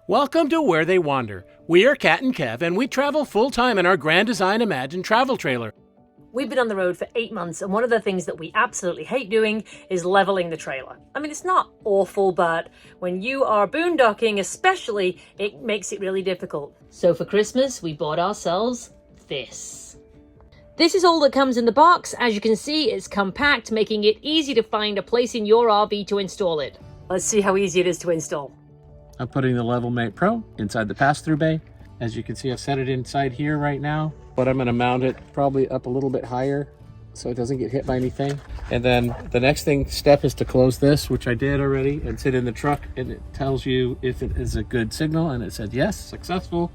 Welcome to Where They Wander. We are Kat and Kev, and we travel full-time in our Grand Design Imagine travel trailer. We've been on the road for 8 months, and one of the things that we absolutely hate doing is leveling the trailer. I mean, it's not awful, but when you are boondocking especially, it makes it really difficult. So for Christmas, we bought ourselves this. This is all that comes in the box. As you can see, it's compact, making it easy to find a place in your RV to install it. Let's see how easy it is to install. I'm putting the LevelMate Pro inside the pass-through bay. As you can see, I've set it inside here right now, but I'm going to mount it probably up a little bit higher so it doesn't get hit by anything. And then the next step is to close this, which I did already, and sit in the truck, and it tells you if it is a good signal, and it said yes, successful.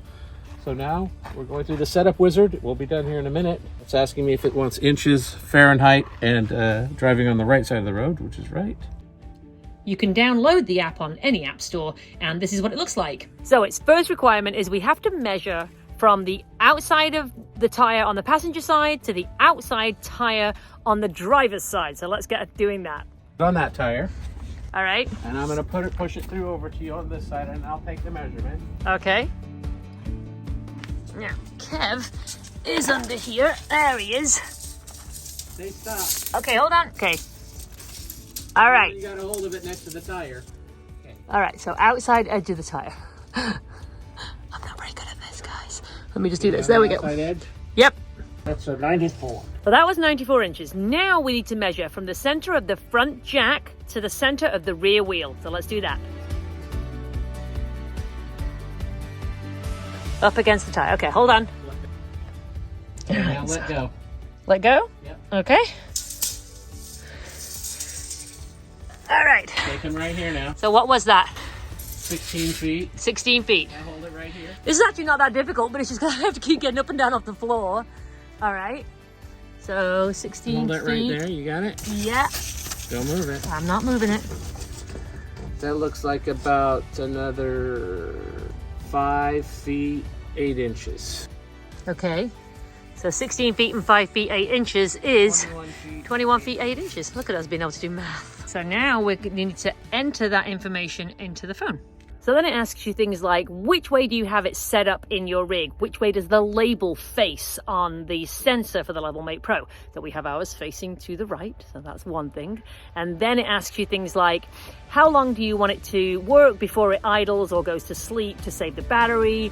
So now we're going through the setup wizard. We'll be done here in a minute. It's asking me if it wants inches, Fahrenheit, and driving on the right side of the road, which is right. You can download the app on any app store, and this is what it looks like. So its first requirement is we have to measure from the outside of the tire on the passenger side to the outside tire on the driver's side. So let's get doing that. On that tire. All right. And I'm going to push it through over to you on this side, and I'll take the measurement. Okay. Now, Kev is under here. There he is. Stay stopped. Okay, hold on. Okay. All right. You got a hold of it next to the tire. Okay. All right, so outside edge of the tire. I'm not very good at this, guys. Let me just do this. There we go. Outside edge? Yep. That's a 94. So that was 94 inches. Now we need to measure from the center of the front jack to the center of the rear wheel. So let's do that. Up against the tire. Okay, hold on. Okay, now let go. Let go? Yep. Okay. All right. Take him right here now. So what was that? 16 feet. 16 feet. Now hold it right here. This is actually not that difficult, but it's just going to have to keep getting up and down off the floor. All right. So 16 hold feet. it right there. You got it? Yeah. Don't move it. I'm not moving it. That looks like about another 5 feet, 8 inches. Okay. So 16 feet and 5 feet, 8 inches is 21 feet, 8 inches. Look at us being able to do math. So now we need to enter that information into the phone. So then it asks you things like, which way do you have it set up in your rig? Which way does the label face on the sensor for the LevelMate Pro? So we have ours facing to the right, so that's one thing. And then it asks you things like, how long do you want it to work before it idles or goes to sleep to save the battery?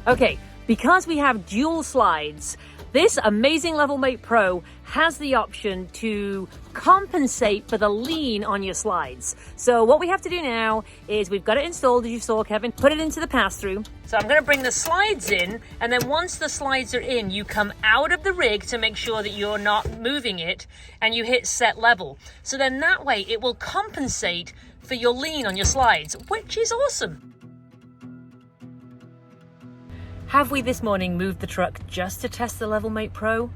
Okay, because we have dual slides, this amazing LevelMate Pro has the option to compensate for the lean on your slides. So what we have to do now is we've got it installed, as you saw, Kevin, put it into the pass-through. So I'm going to bring the slides in, and then once the slides are in, you come out of the rig to make sure that you're not moving it, and you hit set level. So then that way it will compensate for your lean on your slides, which is awesome. Have we this morning moved the truck just to test the LevelMate Pro?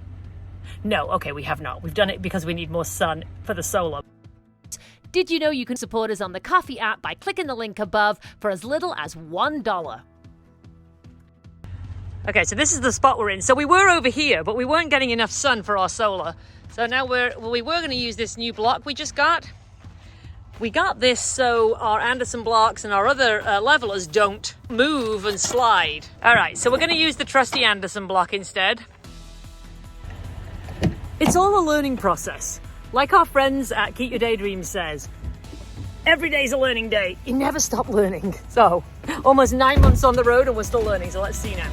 No, okay, we have not. We've done it because we need more sun for the solar. Did you know you can support us on the Coffee app by clicking the link above for as little as $1? Okay, so this is the spot we're in. So we were over here, but we weren't getting enough sun for our solar. So now we were going to use this new block we just got. We got this so our Anderson blocks and our other levelers don't move and slide. All right, so we're going to use the trusty Anderson block instead. It's all a learning process. Like our friends at Keep Your Daydreams says, every day's a learning day. You never stop learning. So almost 9 months on the road and we're still learning. So let's see now.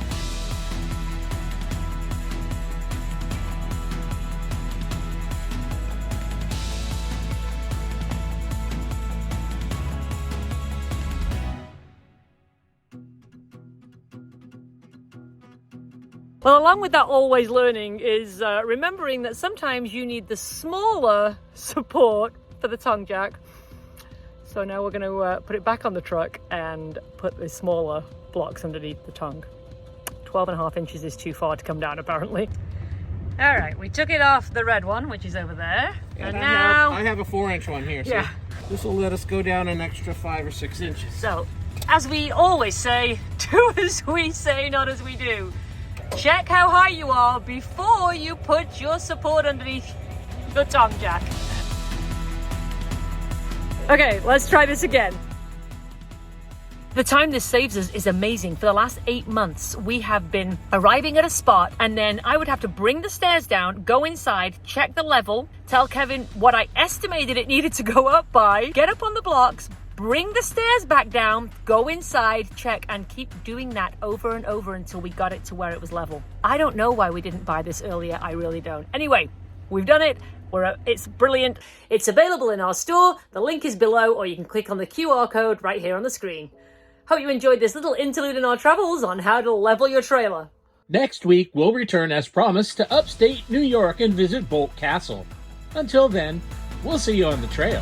Well, along with that always learning is remembering that sometimes you need the smaller support for the tongue jack. So now we're going to put it back on the truck and put the smaller blocks underneath the tongue. 12.5 inches is too far to come down, apparently. All right, we took it off the red one, which is over there. Yeah, and now I have a 4-inch one here. So yeah. This will let us go down an extra 5 or 6 inches. So, as we always say, do as we say, not as we do. Check how high you are before you put your support underneath Good Tom, Jack. Okay, let's try this again. The time this saves us is amazing. For the last 8 months, we have been arriving at a spot, and then I would have to bring the stairs down, go inside, check the level, tell Kevin what I estimated it needed to go up by, get up on the blocks, bring the stairs back down, go inside, check, and keep doing that over and over until we got it to where it was level. I don't know why we didn't buy this earlier. I really don't. Anyway, we've done it. It's brilliant. It's available in our store. The link is below, or you can click on the QR code right here on the screen. Hope you enjoyed this little interlude in our travels on how to level your trailer. Next week, we'll return as promised to upstate New York and visit Bolt Castle. Until then, we'll see you on the trail.